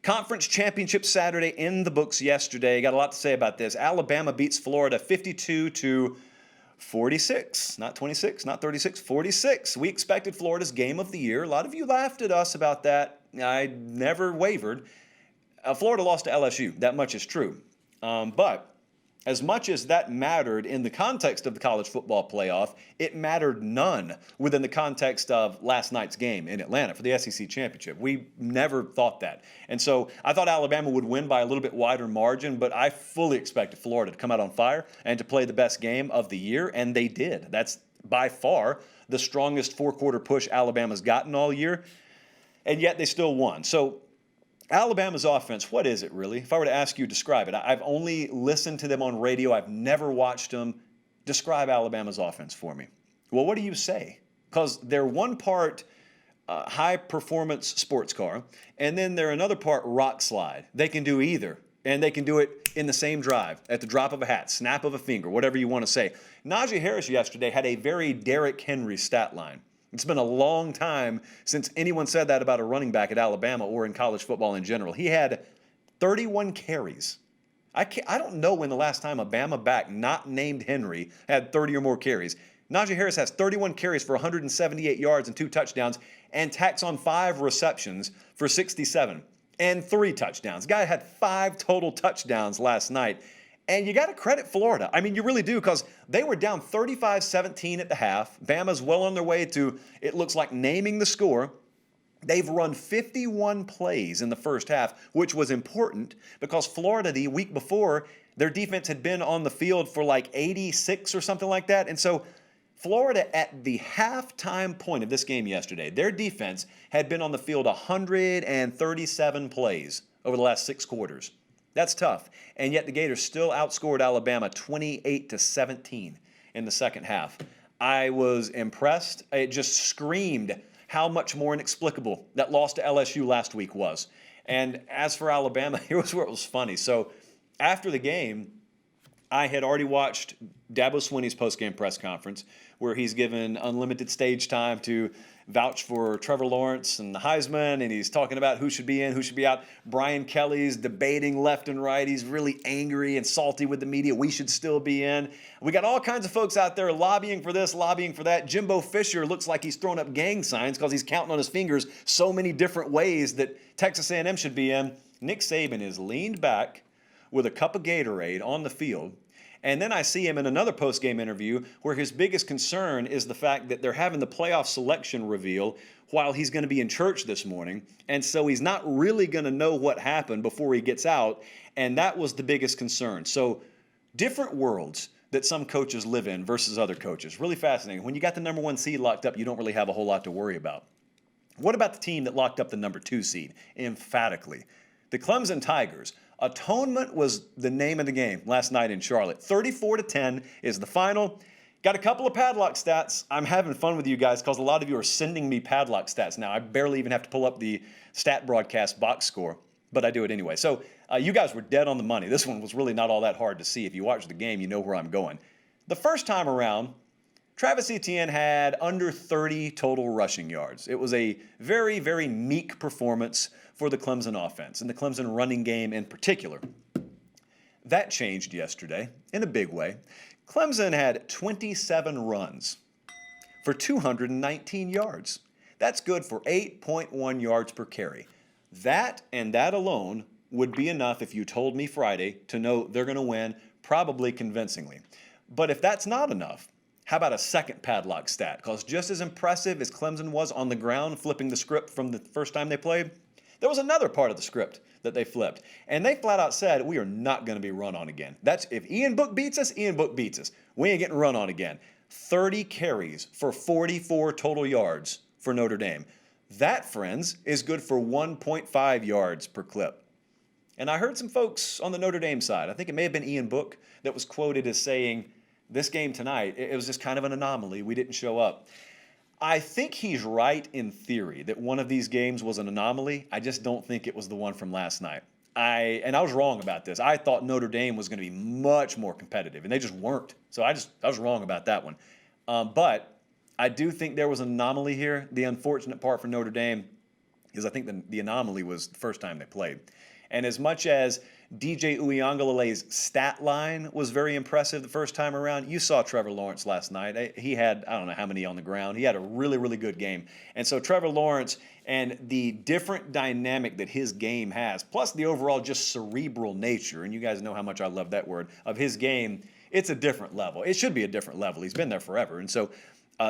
Conference championship Saturday in the books yesterday. Got a lot to say about this. Alabama beats Florida 52-46. Not 26, not 36, 46. We expected Florida's game of the year. A lot of you laughed at us about that. I never wavered. Florida lost to LSU. That much is true. But as much as that mattered in the context of the college football playoff, it mattered none within the context of last night's game in Atlanta for the SEC championship. We never thought that. And so I thought Alabama would win by a little bit wider margin, but I fully expected Florida to come out on fire and to play the best game of the year, and they did. That's by far the strongest four-quarter push Alabama's gotten all year, and yet they still won. So Alabama's offense, what is it really? If I were to ask you to describe it, I've only listened to them on radio. I've never watched them. Describe Alabama's offense for me. Well, what do you say? Because they're one part high-performance sports car, and then they're another part rock slide. They can do either, and they can do it in the same drive, at the drop of a hat, snap of a finger, whatever you want to say. Najee Harris yesterday had a very Derrick Henry stat line. It's been a long time since anyone said that about a running back at Alabama or in college football in general. He had 31 carries. I don't know when the last time a Bama back not named Henry had 30 or more carries. Najee Harris has 31 carries for 178 yards and 2 touchdowns and tacks on 5 receptions for 67 and 3 touchdowns. Guy had 5 total touchdowns last night. And you got to credit Florida. I mean, you really do, because they were down 35-17 at the half. Bama's well on their way to, it looks like, naming the score. They've run 51 plays in the first half, which was important because Florida, the week before, their defense had been on the field for like 86 or something like that. And so Florida, at the halftime point of this game yesterday, their defense had been on the field 137 plays over the last 6 quarters. That's tough. And yet the Gators still outscored Alabama 28-17 in the second half. I was impressed. It just screamed how much more inexplicable that loss to LSU last week was. And as for Alabama, here was where it was funny. So after the game, I had already watched Dabo Swinney's postgame press conference where he's given unlimited stage time to vouch for Trevor Lawrence and the Heisman, and he's talking about who should be in, who should be out. Brian Kelly's debating left and right. He's really angry and salty with the media. We should still be in. We got all kinds of folks out there lobbying for this, lobbying for that. Jimbo Fisher looks like he's throwing up gang signs because he's counting on his fingers so many different ways that Texas A&M should be in. Nick Saban is leaned back with a cup of Gatorade on the field. And then I see him in another post-game interview where his biggest concern is the fact that they're having the playoff selection reveal while he's going to be in church this morning. And so he's not really going to know what happened before he gets out. And that was the biggest concern. So different worlds that some coaches live in versus other coaches. Really fascinating. When you got the number 1 seed locked up, you don't really have a whole lot to worry about. What about the team that locked up the number 2 seed? Emphatically, the Clemson Tigers. Atonement was the name of the game last night in Charlotte. 34-10 is the final. Got a couple of padlock stats. I'm having fun with you guys because a lot of you are sending me padlock stats now. I barely even have to pull up the stat broadcast box score, but I do it anyway. So you guys were dead on the money. This one was really not all that hard to see. If you watch the game, you know where I'm going. The first time around, Travis Etienne had under 30 total rushing yards. It was a very, very meek performance for the Clemson offense, and the Clemson running game in particular. That changed yesterday in a big way. Clemson had 27 runs for 219 yards. That's good for 8.1 yards per carry. That and that alone would be enough if you told me Friday to know they're going to win, probably convincingly. But if that's not enough, how about a second padlock stat? Because just as impressive as Clemson was on the ground flipping the script from the first time they played, there was another part of the script that they flipped. And they flat out said, we are not going to be run on again. That's if Ian Book beats us, Ian Book beats us. We ain't getting run on again. 30 carries for 44 total yards for Notre Dame. That, friends, is good for 1.5 yards per clip. And I heard some folks on the Notre Dame side, I think it may have been Ian Book, that was quoted as saying, this game tonight, it was just kind of an anomaly. We didn't show up. I think he's right in theory that one of these games was an anomaly. I just don't think it was the one from last night. I was wrong about this. I thought Notre Dame was going to be much more competitive, and they just weren't. So I was wrong about that one. But I do think there was an anomaly here. The unfortunate part for Notre Dame because I think the anomaly was the first time they played. And as much as DJ Uyunglele's stat line was very impressive the first time around, you saw Trevor Lawrence last night. He had, I don't know how many on the ground. He had a really, really good game. And so Trevor Lawrence and the different dynamic that his game has, plus the overall just cerebral nature, and you guys know how much I love that word, of his game, it's a different level. It should be a different level. He's been there forever. And so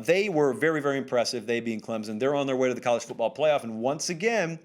they were very, very impressive, they being Clemson. They're on their way to the college football playoff. And once again,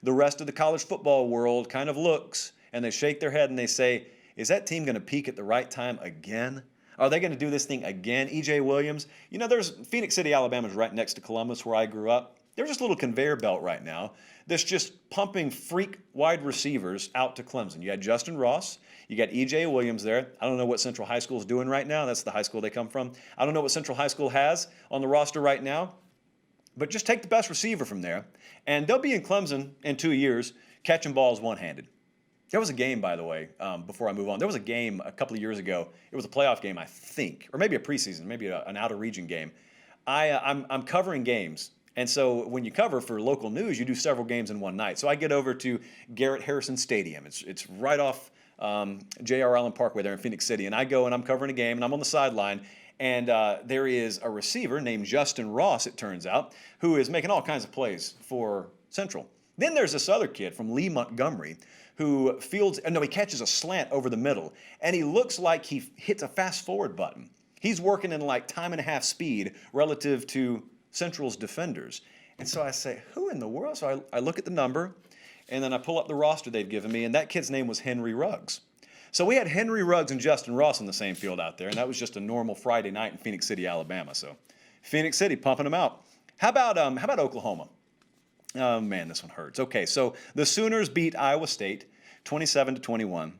the rest of the college football world kind of looks and they shake their head and they say, is that team going to peak at the right time again? Are they going to do this thing again? E.J. Williams, there's Phoenix City, Alabama is right next to Columbus where I grew up. There's this little conveyor belt right now that's just pumping freak wide receivers out to Clemson. You had Justin Ross. You got E.J. Williams there. I don't know what Central High School is doing right now. That's the high school they come from. I don't know what Central High School has on the roster right now. But just take the best receiver from there, and they'll be in Clemson in 2 years catching balls one-handed. There was a game, by the way, before I move on. There was a game a couple of years ago. It was a playoff game, I think, or maybe a preseason, maybe an out-of-region game. I'm covering games, and so when you cover for local news, you do several games in one night. So I get over to Garrett Harrison Stadium. It's right off J.R. Allen Parkway there in Phoenix City, and I go and I'm covering a game, and I'm on the sideline. And there is a receiver named Justin Ross, it turns out, who is making all kinds of plays for Central. Then there's this other kid from Lee Montgomery who he catches a slant over the middle, and he looks like he hits a fast-forward button. He's working in like time and a half speed relative to Central's defenders. And so I say, who in the world? So I look at the number, and then I pull up the roster they've given me, and that kid's name was Henry Ruggs. So we had Henry Ruggs and Justin Ross on the same field out there, and that was just a normal Friday night in Phoenix City, Alabama. So Phoenix City pumping them out. How about Oklahoma? Oh, man, this one hurts. Okay, so the Sooners beat Iowa State 27-21.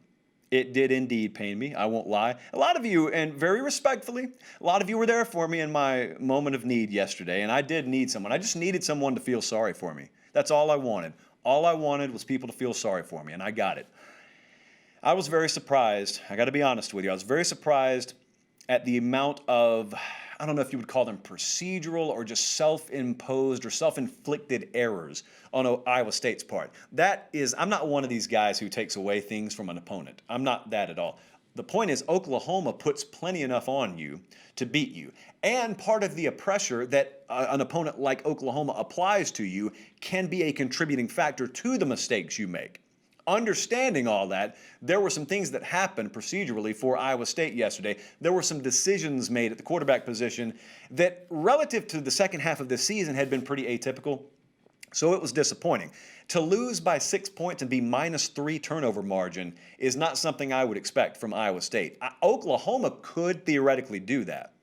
It did indeed pain me, I won't lie. A lot of you, and very respectfully, a lot of you were there for me in my moment of need yesterday, and I did need someone. I just needed someone to feel sorry for me. That's all I wanted. All I wanted was people to feel sorry for me, and I got it. I was very surprised. I got to be honest with you. I was very surprised at the amount of, I don't know if you would call them procedural or just self-imposed or self-inflicted errors on Iowa State's part. I'm not one of these guys who takes away things from an opponent. I'm not that at all. The point is Oklahoma puts plenty enough on you to beat you. And part of the pressure that an opponent like Oklahoma applies to you can be a contributing factor to the mistakes you make. Understanding all that, there were some things that happened procedurally for Iowa State yesterday. There were some decisions made at the quarterback position that, relative to the second half of this season, had been pretty atypical. So it was disappointing. To lose by 6 points and be -3 turnover margin is not something I would expect from Iowa State. Oklahoma could theoretically do that.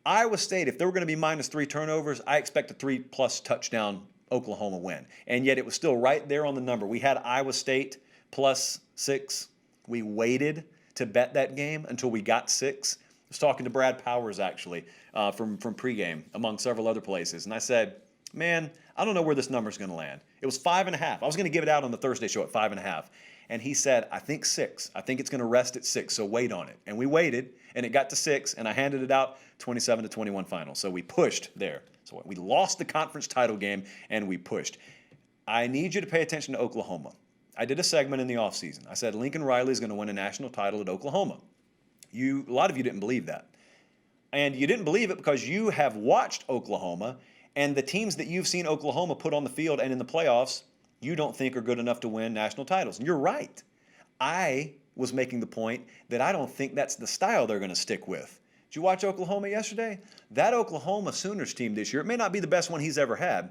Iowa State, if they were going to be -3 turnovers, I expect a 3+ touchdown Oklahoma win. And yet it was still right there on the number. We had Iowa State +6. We waited to bet that game until we got 6. I was talking to Brad Powers, actually, from pregame, among several other places. And I said, man, I don't know where this number's going to land. It was 5.5. I was going to give it out on the Thursday show at 5.5. And he said, I think 6. I think it's going to rest at 6, so wait on it. And we waited, and it got to 6, and I handed it out 27-21 final. So we pushed there. So we lost the conference title game, and we pushed. I need you to pay attention to Oklahoma. I did a segment in the offseason. I said Lincoln Riley is going to win a national title at Oklahoma. A lot of you didn't believe that. And you didn't believe it because you have watched Oklahoma, and the teams that you've seen Oklahoma put on the field and in the playoffs, you don't think are good enough to win national titles. And you're right. I was making the point that I don't think that's the style they're going to stick with. Did you watch Oklahoma yesterday? That Oklahoma Sooners team this year, it may not be the best one he's ever had.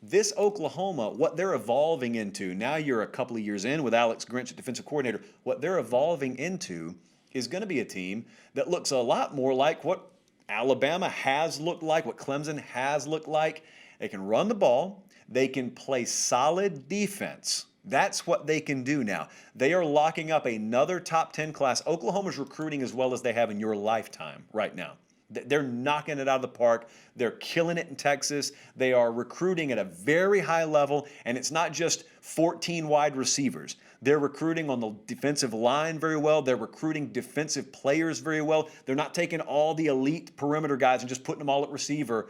This Oklahoma, what they're evolving into, now you're a couple of years in with Alex Grinch at defensive coordinator, what they're evolving into is going to be a team that looks a lot more like what Alabama has looked like, what Clemson has looked like. They can run the ball. They can play solid defense. That's what they can do now. They are locking up another top 10 class. Oklahoma's recruiting as well as they have in your lifetime right now. They're knocking it out of the park. They're killing it in Texas. They are recruiting at a very high level, and it's not just 14 wide receivers. They're recruiting on the defensive line very well. They're recruiting defensive players very well. They're not taking all the elite perimeter guys and just putting them all at receiver.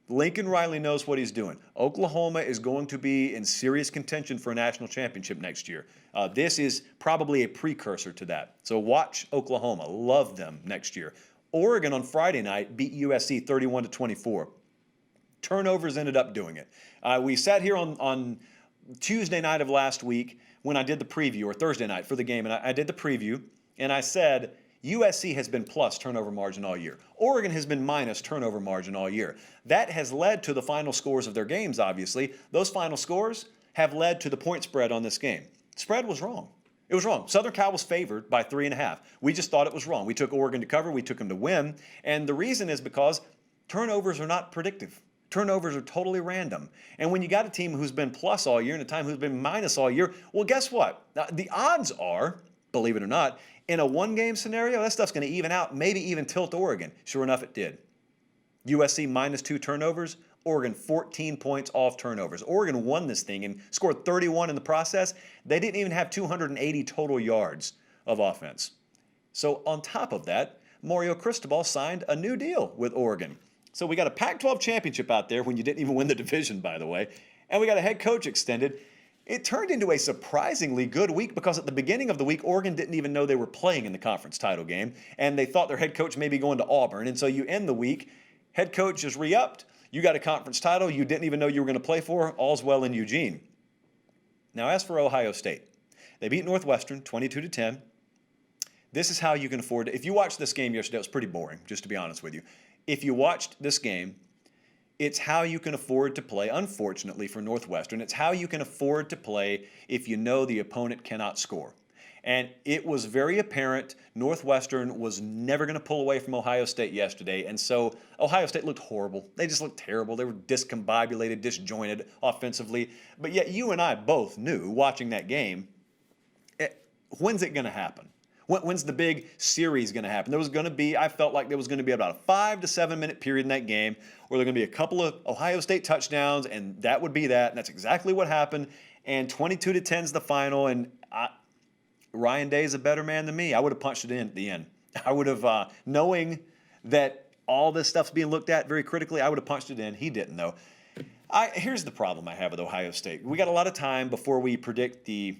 Lincoln Riley knows what he's doing. Oklahoma is going to be in serious contention for a national championship next year. This is probably a precursor to that. So watch Oklahoma. Love them next year. Oregon on Friday night beat USC 31-24. Turnovers ended up doing it. We sat here on Tuesday night of last week when I did the preview, or Thursday night for the game, and I did the preview, and I said USC has been plus turnover margin all year. Oregon has been minus turnover margin all year. That has led to the final scores of their games, obviously. Those final scores have led to the point spread on this game. Spread was wrong. It was wrong. Southern Cal was favored by 3.5. We just thought it was wrong. We took Oregon to cover. We took them to win. And the reason is because turnovers are not predictive. Turnovers are totally random. And when you got a team who's been plus all year and a team who's been minus all year, well, guess what? The odds are, believe it or not, in a one-game scenario, that stuff's going to even out, maybe even tilt Oregon. Sure enough, it did. USC minus 2 turnovers, Oregon 14 points off turnovers. Oregon won this thing and scored 31 in the process. They didn't even have 280 total yards of offense. So on top of that, Mario Cristobal signed a new deal with Oregon. So we got a Pac-12 championship out there when you didn't even win the division, by the way, and we got a head coach extended. It turned into a surprisingly good week because at the beginning of the week, Oregon didn't even know they were playing in the conference title game, and they thought their head coach may be going to Auburn. And so you end the week, head coach is re-upped, you got a conference title you didn't even know you were going to play for, all's well in Eugene. Now as for Ohio State, they beat Northwestern 22-10. This is how you can afford to, if you watched this game yesterday, it was pretty boring, just to be honest with you. If you watched this game, it's how you can afford to play, unfortunately for Northwestern. It's how you can afford to play if you know the opponent cannot score. And it was very apparent Northwestern was never going to pull away from Ohio State yesterday. And so Ohio State looked horrible. They just looked terrible. They were discombobulated, disjointed offensively. But yet you and I both knew, watching that game, when's it going to happen? When's the big series going to happen? I felt like there was going to be about a 5 to 7 minute period in that game where there were going to be a couple of Ohio State touchdowns, and that would be that. And that's exactly what happened. And 22-10 is the final. And Ryan Day is a better man than me. I would have punched it in at the end. I would have, knowing that all this stuff's being looked at very critically, I would have punched it in. He didn't, though. Here's the problem I have with Ohio State. We got a lot of time before we predict the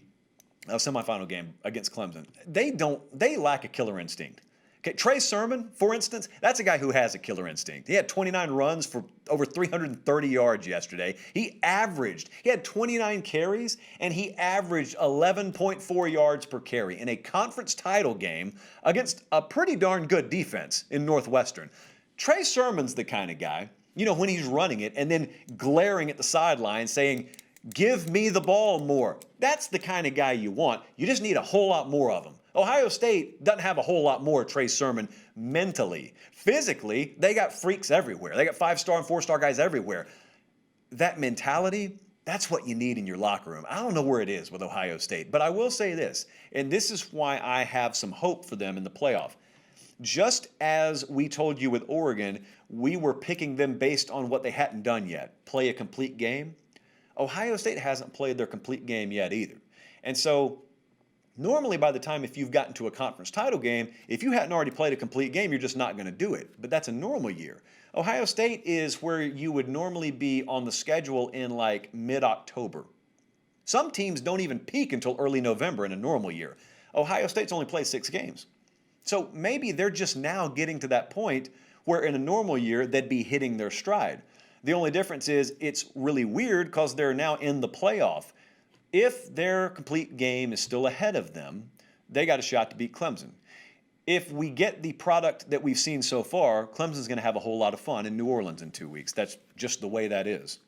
semifinal game against Clemson. They lack a killer instinct. Okay, Trey Sermon, for instance, that's a guy who has a killer instinct. He had 29 runs for over 330 yards yesterday. He had 29 carries, and he averaged 11.4 yards per carry in a conference title game against a pretty darn good defense in Northwestern. Trey Sermon's the kind of guy, when he's running it and then glaring at the sideline saying, "Give me the ball more." That's the kind of guy you want. You just need a whole lot more of them. Ohio State doesn't have a whole lot more Trey Sermon mentally. Physically, they got freaks everywhere. They got 5-star and 4-star guys everywhere. That mentality, that's what you need in your locker room. I don't know where it is with Ohio State, but I will say this, and this is why I have some hope for them in the playoff. Just as we told you with Oregon, we were picking them based on what they hadn't done yet, play a complete game. Ohio State hasn't played their complete game yet either. And so normally by the time if you've gotten to a conference title game, if you hadn't already played a complete game, you're just not going to do it. But that's a normal year. Ohio State is where you would normally be on the schedule in like mid-October. Some teams don't even peak until early November in a normal year. Ohio State's only played 6 games. So maybe they're just now getting to that point where in a normal year they'd be hitting their stride. The only difference is it's really weird because they're now in the playoff. If their complete game is still ahead of them, they got a shot to beat Clemson. If we get the product that we've seen so far, Clemson's going to have a whole lot of fun in New Orleans in 2 weeks. That's just the way that is.